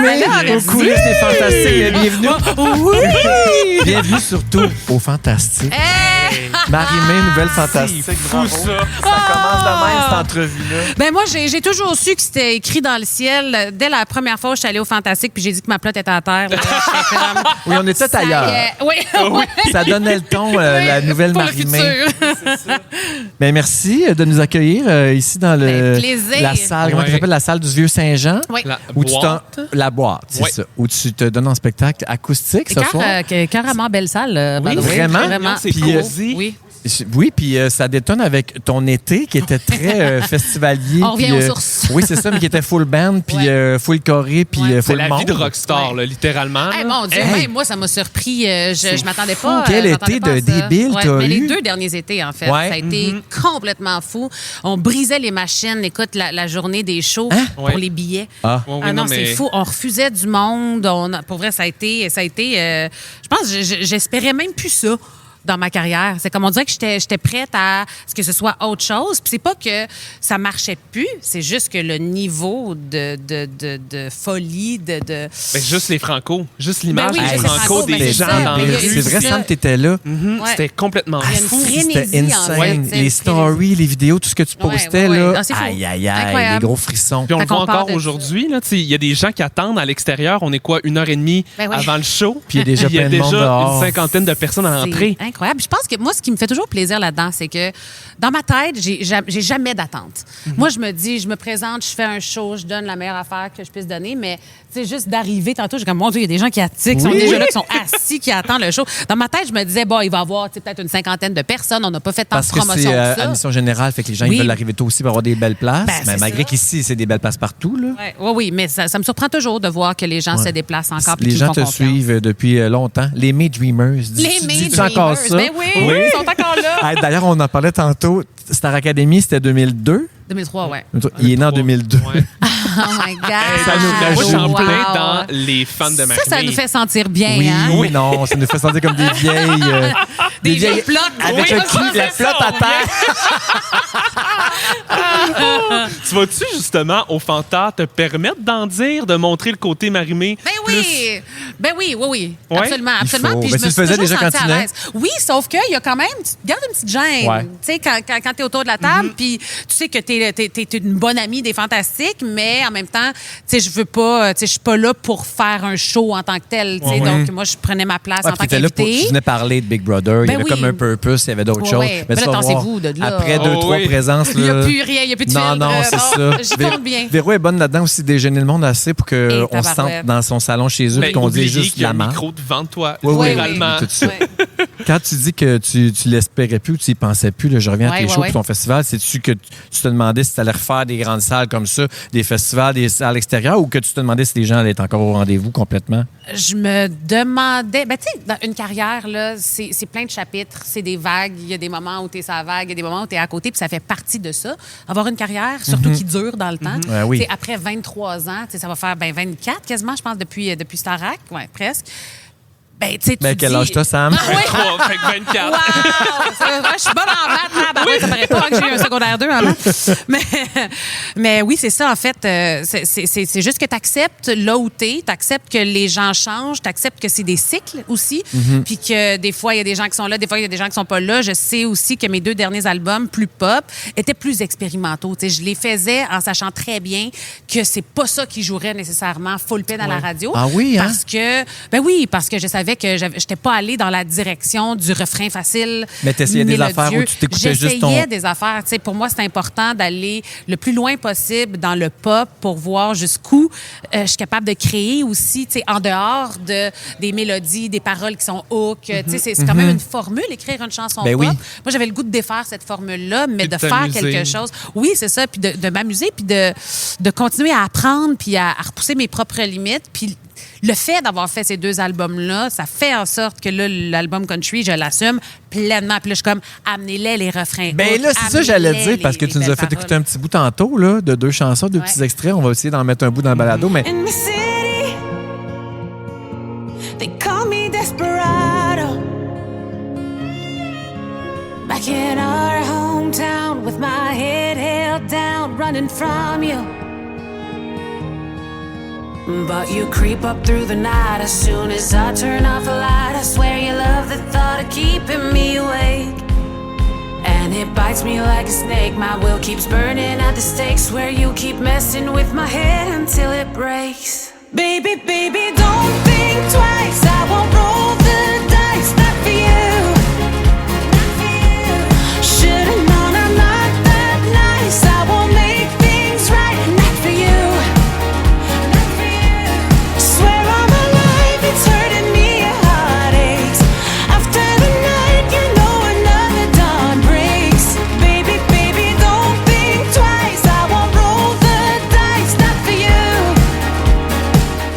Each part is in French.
Marie-Mé, aux coulisses des Fantastiques. Bienvenue. Oui! Bienvenue surtout au Fantastique. Marie-Mé, nouvelle Fantastique. C'est fou, ça. Ça commence de même, cette entrevue-là. Ben moi, j'ai toujours su que c'était écrit dans le ciel. Dès la première fois où je suis allée au Fantastique, puis j'ai dit que ma plotte était à terre. Là, j'étais comme, Oui, on était ça y ailleurs. est. Oui. Ça donnait le ton, la nouvelle Pour le Marie-Mé. futur. Ben, merci de nous accueillir ici dans Ben, plaisir. la salle. Comment Ouais. ça s'appelle? La salle du Vieux-Saint-Jean? Oui. La Où tu boîte. la boîte, c'est Ouais. ça. Où tu te donnes en spectacle acoustique ce soir. Carrément belle salle. by the way. Vraiment? Vraiment. C'est Puis, cosy. Oui. Oui, puis ça détonne avec ton été qui était très festivalier. On revient puis, aux sources. Oui, c'est ça, mais qui était full band, puis full choré, puis Ouais. C'est full la monde. vie de rockstar, Ouais. là, littéralement. Hey, là. mon Dieu, Hey. même moi, ça m'a surpris. Je m'attendais fou. pas. Quel j'attendais été pas à de ça. débile t'as mais les eu. 2 derniers étés, en fait. Ouais. Ça a été complètement fou. On brisait les machines. Écoute, la journée des shows pour Ouais. les billets. Ah. Ouais, oui, Ah non, mais- c'est fou. On refusait du monde. Pour vrai, ça a été je pense que j'espérais même plus ça dans ma carrière. C'est comme on dirait que j'étais prête à ce que ce soit autre chose. Puis c'est pas que ça marchait plus, c'est juste que le niveau de folie, Ben, juste les Franco. Juste l'image Ben oui, des juste les Franco, Franco, mais des c'est gens ça, dans mais la il y a rue. eu C'est vrai, ça. Sam, t'étais là. Ouais. C'était complètement Il y a une fou. frénésie, C'était en fait. insane. C'est Les une stories, les vidéos, tout ce que tu Ouais, postais, ouais, là. ouais. Ah, c'est fou. Aïe, aïe, aïe, Incroyable. les gros frissons. Puis on le Fait voit qu'on parle encore de aujourd'hui. là, tu sais, il y a des gens qui attendent à l'extérieur. On est quoi, 1h30 Ben oui. avant le show? Puis il y a déjà Il y a plein de monde déjà dehors. une cinquantaine de personnes à l'entrée. C'est incroyable. Je pense que moi, ce qui me fait toujours plaisir là-dedans, c'est que dans ma tête, j'ai jamais d'attente. Moi, je me dis, je me présente, je fais un show, je donne la meilleure affaire que je puisse donner, mais c'est juste d'arriver tantôt, j'ai comme, mon Dieu, il y a des gens qui attiquent, qui sont déjà là, qui sont assis, qui attendent le show. Dans ma tête, je me disais, bon, il va y avoir peut-être une cinquantaine de personnes, on n'a pas fait tant Parce de que promotion c'est que ça. admission générale, fait que les gens Oui. ils veulent arriver tôt aussi pour avoir des belles places. Ben, mais c'est malgré ça. qu'ici, c'est des belles places partout, là. Oui, mais ça me surprend toujours de voir que les gens se déplacent encore. puis Les qu'ils gens font te confiance. suivent depuis longtemps. Les May Dreamers. Les May Dis-tu encore Dreamers. ça? Ben oui, ils sont encore là. Hey, d'ailleurs, on en parlait tantôt. Star Academy, c'était 2002. 2003, ouais. Il est né en 2002. Ouais. Oh my God. Ça nous Ah, moi, je suis en Wow. plein dans les fans de Marie. Ça nous fait sentir bien, Oui, hein? oui, non, ça nous fait sentir comme des vieilles. Des vieilles flottes. Avec Oui, le ça, cul, la c'est flotte ça, à terre. Tu vas-tu, justement, au Fanta, te permettre d'en dire, de montrer le côté Marimé? Ben oui, oui. Ouais? Absolument, Il absolument. faut. Puis Ben, je tu me le suis faisais toujours déjà quand sentie tu à nais? l'aise. Oui, sauf qu'il y a quand même, garde une petite gêne. Ouais. Tu sais, quand t'es autour de la table, puis tu sais que t'es une bonne amie des Fantastiques, mais en même temps, tu sais, je veux pas, tu sais, je suis pas là pour faire un show en tant que tel. Tu sais, donc moi, je prenais ma place Ouais, en puis tant t'étais là pour, tu qu'invitée. venais parler de Big Brother. Il y Ben avait oui. comme un purpose, il y avait d'autres Ouais, choses. ouais. Mais tu là, vas tassez-vous voir, de là. après 2-3 Oh, oui. présences, Il n'y a là, plus rien, il n'y a plus de Non, filtre. non, c'est Bon, ça. J'y compte bien. Véro est bonne là-dedans aussi, déjeuner le monde assez pour Et qu'on se tabarouette. sente dans son salon chez eux et Ben, qu'on dise oubliez juste qu'il y a la un marque. micro devant toi, Oui, oui, littéralement. tout ça. Ouais. Quand tu dis que tu l'espérais plus ou tu y pensais plus, là, je reviens à Ouais, tes ouais, shows ouais. pour ton festival, c'est-tu que tu te demandais si tu allais refaire des grandes salles comme ça, des festivals, des salles extérieures, ou que tu te demandais si les gens allaient être encore au rendez-vous complètement? Je me demandais, ben tu sais, dans une carrière, là, c'est plein de chapitres, c'est des vagues. Il y a des moments où tu es sur la vague, il y a des moments où tu es à côté, puis ça fait partie de ça. Avoir une carrière, surtout qui dure dans le temps. Ouais, oui. Tu sais, après 23 ans, tu sais, ça va faire 24 quasiment, je pense, depuis Starac, ouais, presque. Ben, tu sais, Ben, tu quel dis- âge t'as, Sam? Ah, oui. 23, fait que 24. Wow! Je suis bonne en maths, là. Ça paraît pas que j'ai eu un secondaire 2 en maths. Mais oui, c'est ça, en fait. C'est juste que tu acceptes là où tu es, tu acceptes que les gens changent, tu acceptes que c'est des cycles aussi, puis que des fois, il y a des gens qui sont là, des fois, il y a des gens qui sont pas là. Je sais aussi que mes 2 derniers albums, plus pop, étaient plus expérimentaux. Tu sais, je les faisais en sachant très bien que c'est pas ça qui jouerait nécessairement full pin à la radio. Ah oui, hein? Parce que je savais que je n'étais pas allée dans la direction du refrain facile. Mais t'essayais des mélodieux. affaires où tu t'écoutais juste ton- J'essayais des affaires. Tu sais, pour moi, c'est important d'aller le plus loin possible dans le pop pour voir jusqu'où je suis capable de créer aussi, tu sais, en dehors des mélodies, des paroles qui sont hook. Tu sais, c'est quand même une formule, écrire une chanson Ben pop. oui. Moi, j'avais le goût de défaire cette formule-là, mais Puis de de faire t'amuser. quelque chose. Oui, c'est ça. Puis de m'amuser, puis de continuer à apprendre, puis à repousser mes propres limites. Puis le fait d'avoir fait ces 2 albums-là, ça fait en sorte que là, l'album country, je l'assume pleinement. Puis là, je suis comme, amenez-les les refrains. Ben là, c'est ça que j'allais dire, parce que tu nous as fait écouter un peu. petit bout tantôt, là, de 2 chansons, 2 petits extraits. On va essayer d'en mettre un bout dans le balado, mais In the city, they call me Desperado. Back in our hometown, with my head held down, running from you. But you creep up through the night as soon as I turn off the light. I swear you love the thought of keeping me awake. And it bites me like a snake. My will keeps burning at the stake. Swear you keep messing with my head until it breaks. Baby, baby, don't think twice. I won't roll the dice. Not for you. Not for you. Should've known I'm not that nice. I won't make things right. Not for you. Not for you. Swear I'm alive. It's hurting me. Your heart aches. After the night, you know another dawn breaks. Baby, baby, don't think twice. I won't roll the dice. Not for you.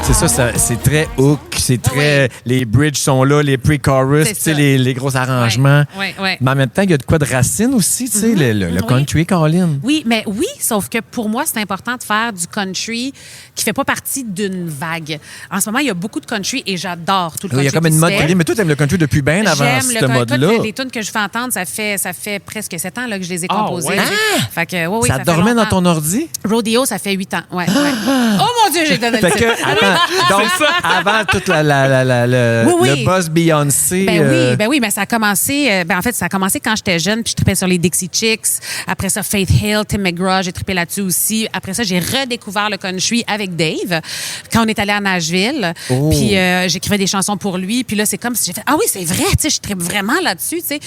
C'est ça, c'est très hook, c'est très... Les bridges sont là, les pre-chorus, C'est tu sais, ça. les gros arrangements. Ouais. Mais en même temps, il y a de quoi de racine aussi, tu sais, le Oui. country, Caroline. Oui, mais oui, sauf que pour moi, c'est important de faire du country qui fait pas partie d'une vague. En ce moment, il y a beaucoup de country et j'adore tout le country. Il y a comme une qui mode... se fait. Mais toi, t'aimes le country depuis bien avant J'aime ce le country. mode-là. Les tunes que je fais entendre, ça fait presque 7 ans là, que je les ai Ah, composées. ouais. Fait que, oui, Ça fait dormait dans longtemps. ton ordi? Rodeo, ça fait 8 ans. Ouais. Oh mon Dieu, j'ai donné le Fait que, titre. attends, donc, avant tout Oui. le buzz Beyoncé... Ben oui, mais ça a commencé. En fait, ça a commencé quand j'étais jeune, puis je tripais sur les Dixie Chicks. Après ça, Faith Hill, Tim McGraw, j'ai trippé là-dessus aussi. Après ça, j'ai redécouvert le country avec Dave quand on est allé à Nashville. Oh. Puis j'écrivais des chansons pour lui. Puis là, c'est comme si j'ai fait ah oui, c'est vrai, tu sais, je trippe vraiment là-dessus, tu sais.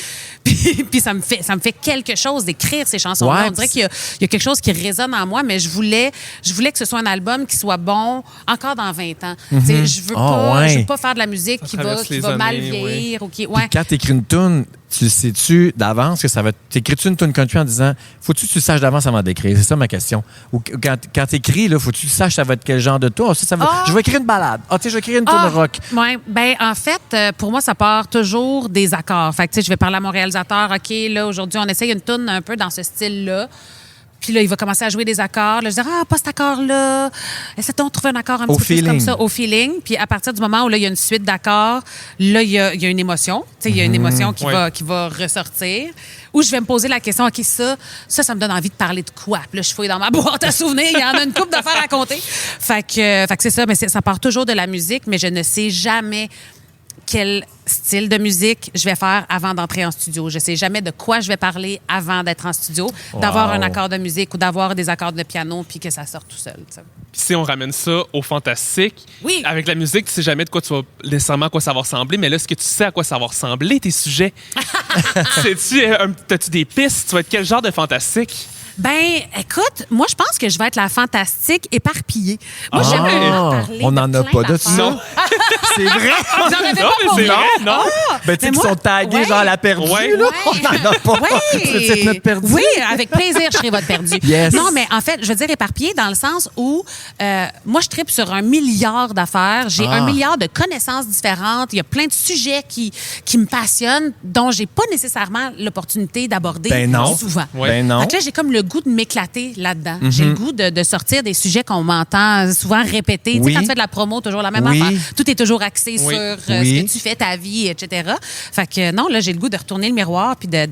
Puis ça me fait quelque chose d'écrire ces chansons-là. Ouais, On dirait qu'il y a quelque chose qui résonne en moi, mais je voulais que ce soit un album qui soit bon encore dans 20 ans. Tu sais, je veux je veux pas faire de la musique qui traverse les va mal années, vieillir ou qui Puis quand t'écris une tune, tu sais-tu d'avance que ça va... T'écris-tu une tune country en disant faut-tu que tu le saches d'avance avant d'écrire? C'est ça ma question. Ou quand t'écris, là, faut-tu que tu saches ça va être quel genre de tune? Je vais écrire une balade. Tu sais, je vais écrire une tune rock. Ouais, ben en fait, pour moi, ça part toujours des accords. Fait que, tu sais, je vais parler à mon réalisateur. OK, là, aujourd'hui, on essaye une tune un peu dans ce style-là. Puis là, il va commencer à jouer des accords. Là, je dis, pas cet accord-là. Essaie-t-on de trouver un accord un petit peu plus comme ça, au feeling. Puis à partir du moment où là, il y a une suite d'accords, là, il y a une émotion. Tu sais, il y a une émotion qui va ressortir. Ou je vais me poser la question, OK, ça me donne envie de parler de quoi? Puis là, je fouille dans ma boîte à souvenirs. Il y en a une couple d'affaires à compter. Fait que c'est ça. Mais ça part toujours de la musique, mais je ne sais jamais quel style de musique je vais faire avant d'entrer en studio. Je sais jamais de quoi je vais parler avant d'être en studio, d'avoir un accord de musique ou d'avoir des accords de piano puis que ça sorte tout seul. T'sais. Puis si on ramène ça au fantastique, Oui. avec la musique, tu sais jamais de quoi tu vas nécessairement à quoi ça va ressembler, mais là, est-ce que tu sais à quoi ça va ressembler, tes sujets? T'as-tu des pistes? Tu vas être quel genre de fantastique? Ben, écoute, moi, je pense que je vais être la fantastique éparpillée. Moi, j'aime parler On n'en a pas de ça. ça. C'est vrai? Vous en avez Non, pas mais pour c'est vrai? vrai, non? Ben, tu sais, Mais qui moi- sont tagués, ouais. genre la perdue, Ouais. là. Ouais. On n'en a pas. Oui. C'est notre perdu. Oui, avec plaisir, je serai votre perdu. Yes. Non, mais en fait, je veux dire éparpillé dans le sens où moi, je tripe sur 1 milliard d'affaires. J'ai 1 milliard de connaissances différentes. Il y a plein de sujets qui me passionnent, dont j'ai pas nécessairement l'opportunité d'aborder Ben non. souvent. Ouais. Ben non. Fait que là, j'ai comme le goût de m'éclater là-dedans. J'ai le goût de sortir des sujets qu'on m'entend souvent répéter. Tu Oui. sais, quand tu fais de la promo, toujours la même Oui. affaire. Tout est toujours axé Oui. sur Oui. ce que tu fais, ta vie, etc. Fait que non, là, j'ai le goût de retourner le miroir puis d'être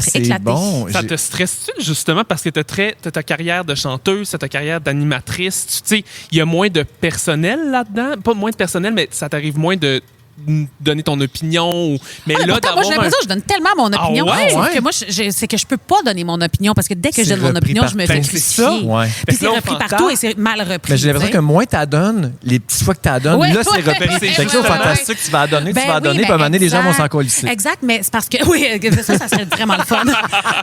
c'est éclaté. bon. Ça te stresse-tu, justement, parce que t'as ta carrière de chanteuse, t'as ta carrière d'animatrice, tu sais, il y a moins de personnel là-dedans? Pas moins de personnel, mais ça t'arrive moins de donner ton opinion. Mais Ah, mais là, pourtant, moi, j'ai l'impression que je donne tellement mon opinion. ouais? Sauf Ouais. que moi, c'est que je peux pas donner mon opinion parce que dès que je C'est donne mon repris opinion, par- je me Ben, fais c'est crucifier. ça. Ouais. Puis Fait que c'est là, on repris s'entend. partout et c'est mal repris. Mais j'ai l'impression tu que sais. moins t'adonnes, les petites fois que t'adonnes, Ouais, là, c'est ouais, repris. c'est Fait que ça, au justement. fantastique, tu vas adonner, Ben tu vas oui, adonner, ben puis à un moment donné, les gens vont exact. s'en colisser. Exact, mais c'est parce que, oui, ça serait vraiment le fun.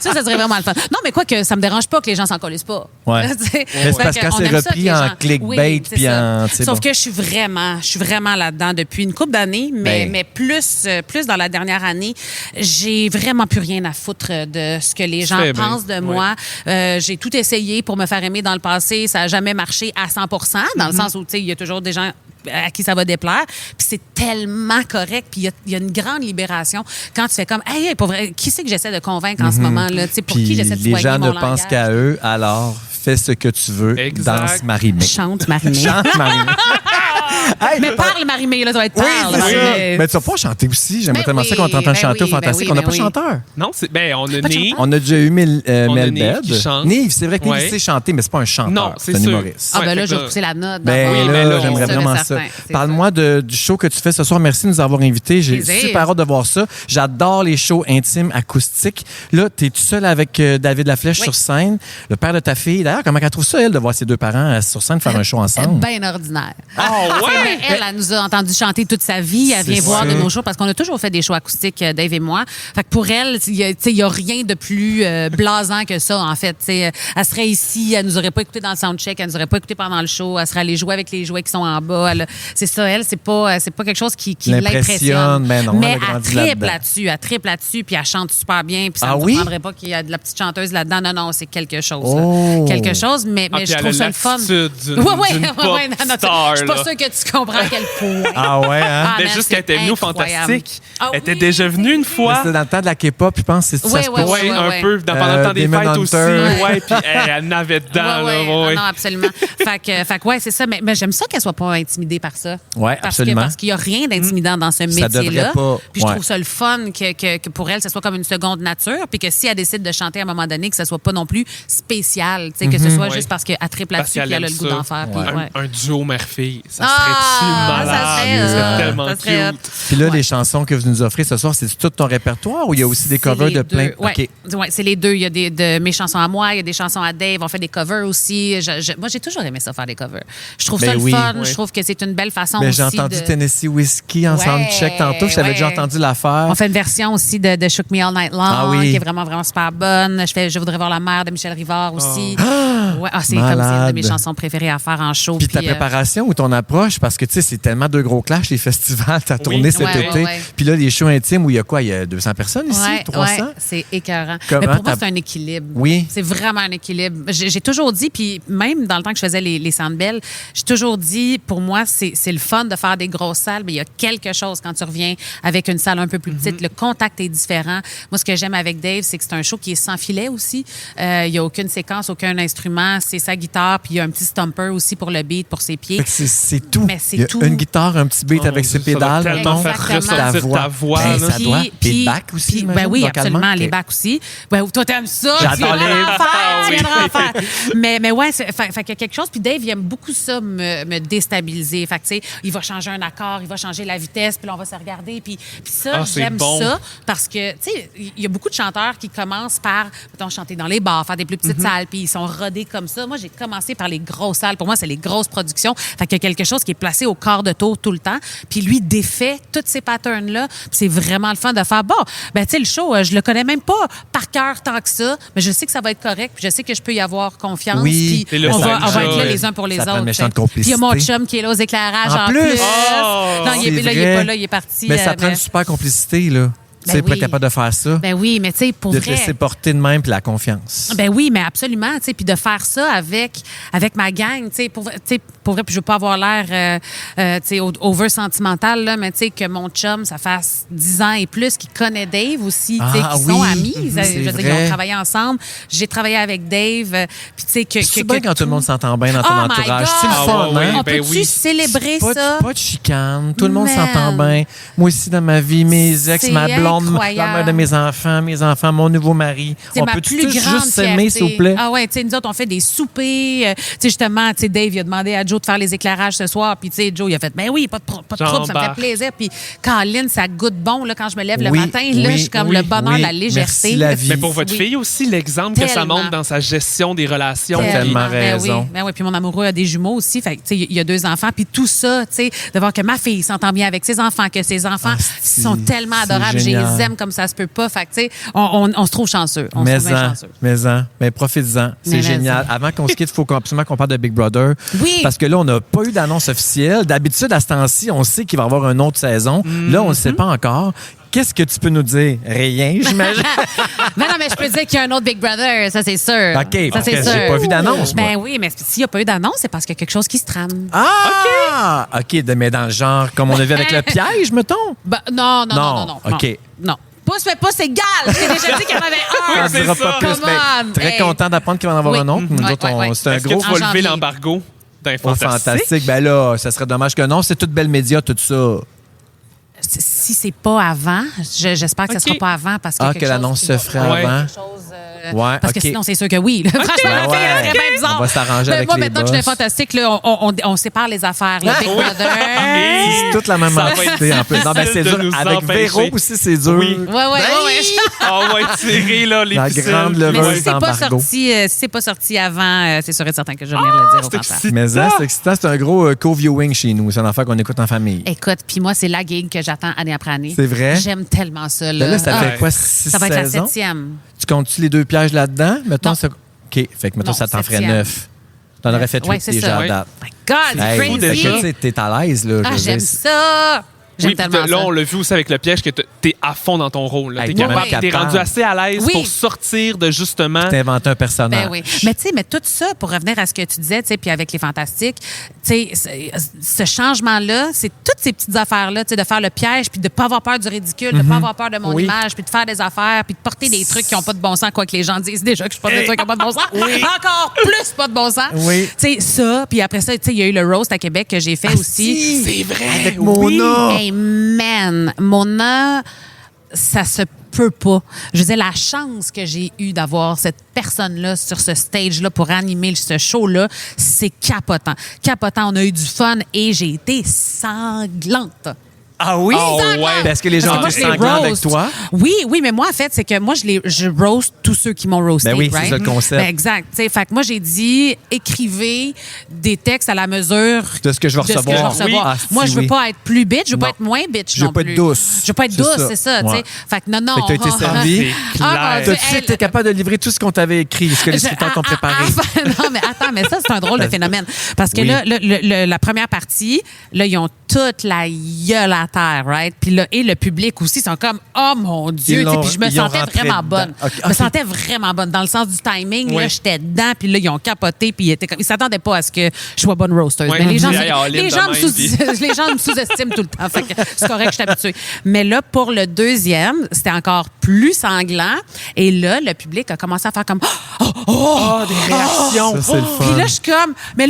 ça serait vraiment le fun. Non, mais quoi que ça me dérange pas que les gens s'en colissent pas. Ouais. Tu sais. Mais c'est parce Fait que quand on c'est aime ça repris que les en gens- clickbait, c'est puis ça. en- tu sais, Sauf bon. que je suis vraiment là-dedans depuis une couple d'années, mais Ben. plus dans la dernière année, j'ai vraiment plus rien à foutre de ce que les gens fais bien. pensent de moi. J'ai tout essayé pour me faire aimer dans le passé. Ça n'a jamais marché à 100 dans le sens où, tu sais, il y a toujours des gens à qui ça va déplaire. Puis c'est tellement correct. Puis il y a une grande libération quand tu fais comme, hey, pour vrai, qui c'est que j'essaie de convaincre en ce moment-là? Tu sais, pour Puis qui j'essaie de les soigner gens mon ne pensent langage? qu'à eux, alors fais ce que tu veux, Exact. danse Marie-Mé. Chante, Marie-Mé. Chante Marie-Mé. Hey, Mais parle, Marie-Mé, là, ça va être oui, parle. c'est là, ça. mais- Mais tu vas pas chanter aussi. J'aimerais Ben tellement ça qu'on t'entende oui, chanter ben au Fantastique. oui, On n'a ben pas oui. chanteur. Non, on a Nive. On a déjà eu On a Mel Nive Bed. qui chante. Nive, c'est vrai que Nive Ouais. sait chanter, mais c'est pas un chanteur. Non, c'est un sûr. humoriste. Ah, ben Ouais, là, fait je vais que- pousser la note. Ben d'abord. oui, là, ben là, j'aimerais c'est vraiment certain, ça. c'est Parle-moi du show que tu fais ce soir. Merci de nous avoir invités. J'ai Plaisir. super hâte de voir ça. J'adore les shows intimes, acoustiques. Là, tu es tout seul avec David Laflèche Oui. sur scène, le père de ta fille. D'ailleurs, comment elle trouve ça, elle, de voir ses deux parents sur scène faire un show ensemble? Bien ordinaire. Ah Mais ouais? elle nous a entendu chanter toute sa vie. Elle vient C'est voir ça. de nos shows parce qu'on a toujours fait des shows acoustiques, Dave et moi. Fait que pour elle, il y a rien de plus blasant que ça, en fait. T'sais, elle serait ici, elle nous aurait pas écouté dans le soundcheck, elle nous aurait pas écouté pendant le show, elle serait allée jouer avec les jouets qui sont en bas. C'est ça, elle, c'est pas quelque chose qui l'impressionne. Ben non, Mais elle a elle grandi triple là-dedans. là-dessus, elle triple là-dessus, puis elle chante super bien, puis ça Ah ne oui? comprendrait pas qu'il y a de la petite chanteuse là-dedans. Non, c'est quelque chose. Oh. Quelque chose, mais Ah, puis je elle trouve a ça le fun. l'attitude d'une Ouais, ouais, d'une ouais, pop ouais, non, star, je suis pas là. sûre que tu comprends à quel point. Ah ouais, hein? Ah, Mais man, juste qu'elle était venue au incroyable. Fantastique. Ah Elle était oui, déjà venue une Mais fois. c'était dans le temps de la K-pop, je pense. C'est ça Ouais, se ouais, peut. Ouais, un ouais. peu pendant le temps des Demon fêtes aussi. Hunter. Ouais, puis elle n'avait dedans. Ouais, là, ouais. ouais. Ah non, absolument. fait que ouais, c'est ça. Mais j'aime ça qu'elle soit pas intimidée par ça. Ouais, parce absolument. Parce qu'il y a rien d'intimidant dans ce Ça métier-là. devrait pas, Puis je ouais. trouve ça le fun que pour elle, ce soit comme une seconde nature. Puis que si elle décide de chanter à un moment donné, que ce soit pas non plus spécial. Tu sais, que ce soit Ouais. juste parce qu'elle triple là-dessus Parce puis elle a aime le goût ça. d'en faire. puis Ouais. ouais. Un duo mère-fille, ça Ah, serait-tu malade? ça serait C'est hot. tellement Ça serait cute. Puis là, Ouais. les chansons que vous nous offrez ce soir, c'est tout ton répertoire ou il y a aussi des C'est covers les de deux. plein? Ouais. OK. Ouais, c'est les deux. Il y a de mes chansons à moi, il y a des chansons à Dave. On fait des covers aussi. Moi, j'ai toujours aimé ça, faire des covers. Je trouve Ben ça le oui. fun. Ouais. Je trouve que c'est une belle façon Mais aussi j'ai entendu de... Tennessee Whiskey en Ouais, soundcheck tantôt. Je t'avais ouais. déjà entendu l'affaire. On fait une version aussi de Shook Me All Night Long, Ah oui. qui est vraiment, vraiment super bonne. Je voudrais voir la mère de Michel Rivard aussi. Ouais, c'est comme Malade. c'est une de mes chansons préférées à faire en show. Puis ta préparation ou ton approche, parce que tu sais, c'est tellement deux gros clashs, les festivals, t'as tourné cet ouais, été. ouais. Puis là, les shows intimes où il y a quoi? Il y a 200 personnes ici? 300? c'est écœurant. Comment Mais pour moi, t'as- c'est un équilibre. Oui. C'est vraiment un équilibre. J'ai toujours dit, puis même dans le temps que je faisais les Sandbell, j'ai toujours dit, pour moi, c'est le fun de faire des grosses salles, mais il y a quelque chose quand tu reviens avec une salle un peu plus petite. Le contact est différent. Moi, ce que j'aime avec Dave, c'est que c'est un show qui est sans filet aussi. Il n'y a aucune séquence, aucun instrument. C'est sa guitare, puis il y a un petit stumper aussi pour le beat, pour ses pieds. Fait que c'est tout. Mais c'est Il y a tout. une guitare, un petit beat Oh, avec ses ça doit pédales, tellement mettons. faire Exactement. ressortir ta voix. Ben, là. ça doit. Puis le back aussi, ben j'imagine, oui, vocalement? absolument. Les OK. backs aussi. Ben, toi, t'aimes ça. J'adore tu viendras les en faire, backs, tu viendras oui. en faire. Mais ouais, fait qu'il y a quelque chose. Puis Dave, il aime beaucoup ça, me déstabiliser. Fait que, tu sais, il va changer un accord, il va changer la vitesse, puis là, on va se regarder. Puis ça, Ah, c'est j'aime bon. ça parce que, tu sais, il y a beaucoup de chanteurs qui commencent par, mettons, chanter dans les bars, faire des plus petites salles, puis ils sont rodés comme ça. Moi, j'ai commencé par les grosses salles. Pour moi, c'est les grosses productions. Fait qu'il y a quelque chose qui est placé au quart de tour tout le temps. Puis lui défait tous ces patterns-là. Puis c'est vraiment le fun de faire, bon, ben, tu sais, le show, je le connais même pas par cœur tant que ça, mais je sais que ça va être correct, puis je sais que je peux y avoir confiance. Oui. Puis Et là, on ça va aide être là ça, les uns pour les ça prend autres. une méchante tu sais. Puis il y a mon complicité. chum qui est là aux éclairages En en plus. plus. Oh! Non, il est C'est pas vrai. là, il est parti. Mais ça prend une super complicité, là. Tu sais, Ben pour être oui. capable de faire ça. Ben oui, mais tu sais, pour de te vrai. laisser porter de même, puis la confiance. Ben oui, mais absolument, tu sais, puis de faire ça avec ma gang, tu sais, pour vrai, puis je veux pas avoir l'air, tu sais, over sentimental là, mais tu sais que mon chum, ça fasse 10 ans et plus qu'il connaît Dave aussi, tu sais, Ah, qui sont oui. amis, C'est je veux dire, ils vrai. ont travaillé ensemble. J'ai travaillé avec Dave, puis tu sais que C'est bien quand tout le monde s'entend bien dans ton Oh my entourage. God! C'est le Ah, fun, ouais, hein? On Ben peut-tu oui. célébrer Pas, ça? pas de chicane. Tout le monde Man. s'entend bien. Moi aussi, dans ma vie, mes ex, C'est ma blonde, la incroyable. mère de mes enfants, mon nouveau mari. C'est On ma peut plus tous grande juste s'aimer, fierté. s'il vous plaît? Ah ouais, tu sais, nous autres, on fait des soupers. Tu sais, justement, tu sais, Dave, il a demandé à Joe de faire les éclairages ce soir. Puis, tu sais, Joe, il a fait, ben oui, pas de trouble, ça me fait J'embarque. plaisir. Puis, Caroline, ça goûte bon, là, quand je me lève le Oui, matin, là, oui, je suis comme oui, le bonheur, oui. la légèreté. Merci, la vie. Mais pour votre Oui. fille aussi, l'exemple que ça Tellement. montre dans sa gestion des relations. T'as tellement Ben raison. oui, ben oui. Puis mon amoureux a des jumeaux aussi. Fait que, tu sais, il y a 2 enfants. Puis tout ça, tu sais, de voir que ma fille s'entend bien avec ses enfants, que ses enfants sont tellement c'est adorables. Je génial. les aime comme ça se peut pas. Fait que, tu sais, on se trouve chanceux. On se trouve bien chanceux. Mais profites-en. C'est Mais génial. Avant qu'on se quitte, il faut absolument qu'on parle de Big Brother. Oui. Parce que là, on n'a pas eu d'annonce officielle. D'habitude, à ce temps-ci, on sait qu'il va y avoir une autre saison. Là, on ne le sait pas encore. Qu'est-ce que tu peux nous dire? Rien, j'imagine. Mais non, mais je peux dire qu'il y a un autre Big Brother, ça c'est sûr. OK, ça parce c'est que sûr. j'ai pas vu d'annonce, moi. Ben oui, mais s'il n'y a pas eu d'annonce, c'est parce qu'il y a quelque chose qui se trame. Ah! OK, mais dans le genre, comme on a vu avec le piège, mettons. Ben, non. OK. Non. Pousse, mais pousse égal. Je t'ai déjà dit qu'il y en avait On un. dira c'est pas ça. plus. Come Mais on. très Hey. content d'apprendre qu'il va en avoir Oui. un autre. Nous Ouais, autres, ouais. c'est un Est-ce que gros. tu vas lever janvier. l'embargo? D'un Au Fantastique. Ben là, ça serait dommage que non. C'est toute belle média, tout ça. Si c'est pas avant, j'espère que ce sera pas avant parce que que l'annonce se ferait Ouais. avant. Ouais, Parce que OK. sinon, c'est sûr que oui. là. Franchement, Ouais. c'est bien bizarre. On va s'arranger Mais avec moi, les maintenant que je suis boss. fantastique, là, on sépare les affaires. Là. Big Brother. C'est toute la même Ça va être entité en plus. Non, ben c'est difficile dur. de nous Avec empêcher. Véro aussi, c'est dur. Oui. Ouais. On va étirer là, les La ficelles. grande leveuse. Mais si c'est pas d'embargo. sorti, si c'est pas sorti avant, c'est sûr et certain que je vais venir le dire au c'est contraire. excitant. Mais ça, c'est excitant. C'est un gros co-viewing chez nous. C'est une affaire qu'on écoute en famille. Écoute, puis moi, c'est la gig que j'attends année après année. C'est vrai? J'aime tellement ça. Ben là, ça Ah, fait quoi, 6 ça va être la saisons? 7e. Tu comptes-tu les 2 pièges là-dedans? Mettons, Non. ça... OK. Fait que, mettons, Non, ça t'en ferait 7e. 9. T'en aurais fait 8 Ouais, c'est déjà ça. à Ouais. date. My God, c'est Hey, fou crazy. déjà. tu sais, t'es à l'aise, là. Ah, je veux j'aime dire. ça. J'aime Oui, puis tellement là, ça. on l'a vu aussi avec le piège que t'es à fond dans ton rôle. Hey, T'es t'es capable, même t'es capable. rendu assez à l'aise Oui. pour sortir de justement. T'as inventé un personnage. Ben oui. Mais tu sais, mais tout ça, pour revenir à ce que tu disais, tu sais, puis avec les Fantastiques, tu sais, ce changement-là, c'est toutes ces petites affaires-là, tu sais, de faire le piège, puis de pas avoir peur du ridicule, de pas avoir peur de mon Oui. image, puis de faire des affaires, puis de porter des trucs qui ont pas de bon sens, quoi que les gens disent déjà que je porte des trucs qui ont pas de bon sens. Encore plus pas de bon sens. Oui. Tu sais, ça, puis après ça, tu sais, il y a eu le roast à Québec que j'ai fait aussi. C'est vrai. Avec Mona. Hey, man, Mona, ça se peut pas. Je veux dire, la chance que j'ai eue d'avoir cette personne-là sur ce stage-là pour animer ce show-là, c'est capotant. Capotant, on a eu du fun et j'ai été sanglante. Ah oui? Oh, ouais. Parce que les gens Parce étaient que moi, je les sanglants avec roast. toi. Oui, mais moi, en fait, c'est que moi, je roast tous ceux qui m'ont roasté. Ben oui, c'est right? ça le concept. Ben exact. T'sais, fait que moi, j'ai dit, écrivez des textes à la mesure De ce que je vais de ce que recevoir. je vais recevoir. Oui. Ah, Moi, si, je veux oui. pas être plus bitch, je veux Non. pas être moins bitch Je veux non pas plus. être douce. Je veux pas être C'est douce, ça. c'est ça. Ouais. T'sais. Fait que non. Fait que t'as été servi. C'est Ah, clair. mon Dieu, T'as-tu hey, été capable de livrer tout ce qu'on t'avait écrit, ce que les scripteurs t'ont préparé? non, mais attends, mais ça, c'est un drôle de phénomène. Parce que Oui. là, la première partie, là, ils ont toute la gueule à terre, right? Puis là, et le public aussi sont comme, oh mon Dieu! Ils l'ont- Puis je me ils ont sentais rentré vraiment dedans. bonne. OK, Je me OK. sentais vraiment bonne. Dans le sens du timing, Oui. là, j'étais dedans, puis là, ils ont capoté, puis ils s'attendaient pas à ce que je sois bonne roaster. Ouais, Mais les gens, puis, hey, all-in les de gens me même, les gens me sous-estiment tout le temps. Fait que c'est correct, je suis habituée. Mais là, pour le deuxième, c'était encore plus sanglant. Et là, le public a commencé à faire comme, Oh, des réactions. Ça, c'est le fun. puis là, je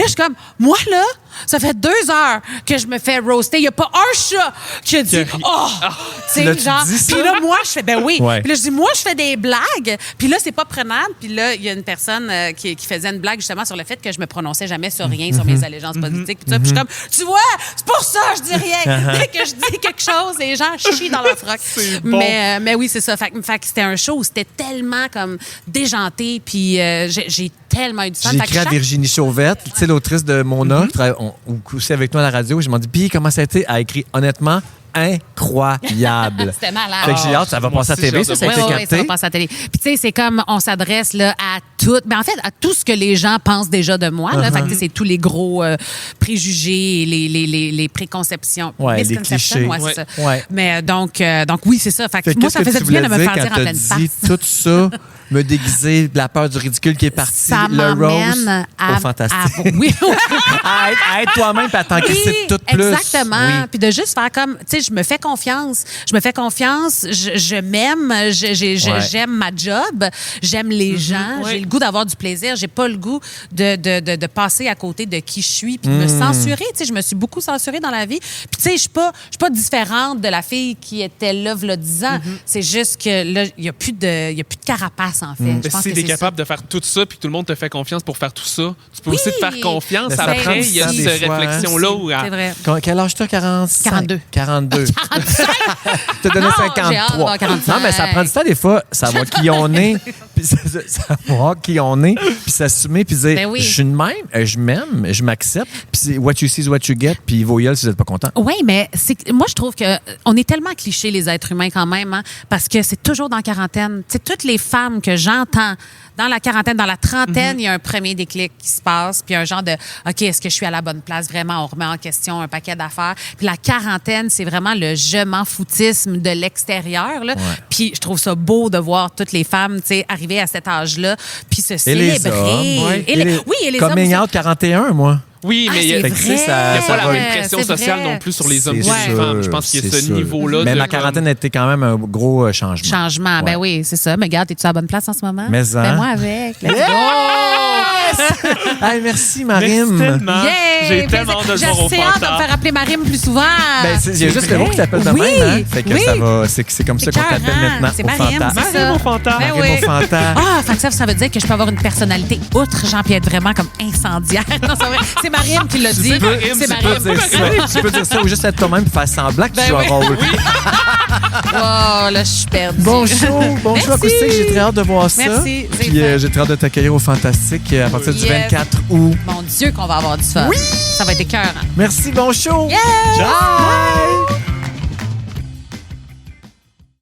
suis comme, moi, là, ça fait 2 heures que je me fais roaster. Il n'y a pas un chat qui a dit, oh! Tu Là, sais, tu genre. dis ça? Puis là, moi, je fais, ben oui. Ouais. Puis là, je dis, moi, je fais des blagues. Puis là, c'est pas prenable. Puis là, il y a une personne qui faisait une blague justement sur le fait que je me prononçais jamais sur rien, sur mes allégeances politiques. Puis tout ça. Puis je suis comme, tu vois, c'est pour ça que je dis rien. Dès que je dis quelque chose, les gens chient dans leur froc. C'est bon. Mais oui, c'est ça. Fait que c'était un show où c'était tellement comme déjanté. Puis j'ai tellement eu du fun. J'ai Fait que écrit à chaque- Virginie Chauvette, tu sais, l'autrice de Mona, qui travaille aussi avec nous à la radio. Je m'en dis, puis comment ça a été? Elle a écrit, honnêtement, incroyable. C'était malade. Fait que j'ai hâte, ça va Moi passer à aussi, j'ai TV, hâte ça, de ça a Oui, été oui, ça va capté. passer à la télé. Puis tu sais, c'est comme on s'adresse là à tout, ben en fait à tout ce que les gens pensent déjà de moi. Là. Fait que tu sais, c'est tous les gros préjugés, les préconceptions, Ouais, les misconceptions, clichés. ouais, c'est Ouais. ça. Ouais. Mais donc oui, c'est ça. Fait que Fait que moi, qu'est-ce ça que faisait tu du bien de me voulais faire dire dire en quand pleine t'as dit face. tout ça, me déguiser de la peur du ridicule qui est parti, Ça le roast m'amène au fantastique. oui. à être toi-même, puis à t'encaisser Oui, tout plus. exactement. Oui. Puis de juste faire comme, tu sais, je me fais confiance. Je m'aime, j'aime ma job, j'aime les gens, Ouais. j'ai le goût d'avoir du plaisir, j'ai pas le goût de passer à côté de qui je suis puis de me censurer. Tu sais, je me suis beaucoup censurée dans la vie. Puis tu sais, je suis pas différente de la fille qui était là, v'là 10 ans. C'est juste que là, il y a plus de carapace, en fait. Je Mais pense si que t'es c'est capable de faire tout ça puis que tout le monde te fait confiance pour faire tout ça, tu peux Oui. aussi te faire confiance. Mais ça Après, prend il y a du temps, cette des fois, hein. réflexion-là où... ça. C'est vrai. Quel âge t'as? 45? 42. 42. T'as donné Non, 53. j'ai hâte d'avoir 45. Non, mais ça prend du temps des fois, savoir qui on est, puis savoir qui on est, puis s'assumer, puis dire, Ben oui. je suis de même, je m'aime, je m'accepte, puis c'est what you see is what you get, puis vos gueules si vous n'êtes pas content. Oui, mais moi, je trouve que on est tellement clichés, les êtres humains, quand même, hein, parce que c'est toujours dans la quarantaine. Tu sais, toutes les femmes que j'entends dans la quarantaine, dans la trentaine, il y a un premier déclic qui se passe, puis un genre de OK, est-ce que je suis à la bonne place? Vraiment, on remet en question un paquet d'affaires. Puis la quarantaine, c'est vraiment le je m'en foutisme de l'extérieur. Là. Ouais. Puis je trouve ça beau de voir toutes les femmes, tu sais, arriver à cet âge-là, puis se Et les célébrer. hommes, ouais. Oui, et les hommes Coming aussi. out 41, moi. Oui, mais Ah, il y a c'est Fait que, tu sais, vrai. ça- il y a pas la va- même pression C'est sociale vrai. non plus sur les hommes et C'est les sûr, femmes. Je pense qu'il y a c'est ce sûr. niveau-là. Mais de ma quarantaine a été quand même un gros changement. Changement, ben oui, c'est ça. Mais regarde, es-tu à la bonne place en ce moment? Mais hein. Ben moi avec. Let's go! Hey, merci, Merci Marine. tellement. Yeah! J'ai tellement hâte de le voir au J'ai hâte de me Fanta. faire appeler Marim plus souvent. Ben, il y a juste le mot qui t'appelle de Oui, même, hein? Fait que oui. ça va. C'est comme ça qu'on t'appelle écœurant. maintenant. C'est au Marim, Fanta. c'est ça. Marim au Fanta. Ben Marim oui. au Fanta. Ah, fait que ça veut dire que je peux avoir une personnalité outre Jean puis être vraiment comme incendiaire. Non, c'est vrai. C'est Marim qui l'a dit. Marim, C'est tu Tu peux Marim. dire ça. Tu peux dire ça ou juste être toi-même et faire semblant que tu joues un rôle. Oh, là, je suis perdue. Bon show Merci. acoustique. J'ai très hâte de voir ça. Merci, c'est Puis fait. j'ai très hâte de t'accueillir au Fantastique à partir du Yes. 24 août. Mon Dieu, qu'on va avoir du fun. Ça va être écœurant. Merci, bon show. Yeah! Ciao. Bye!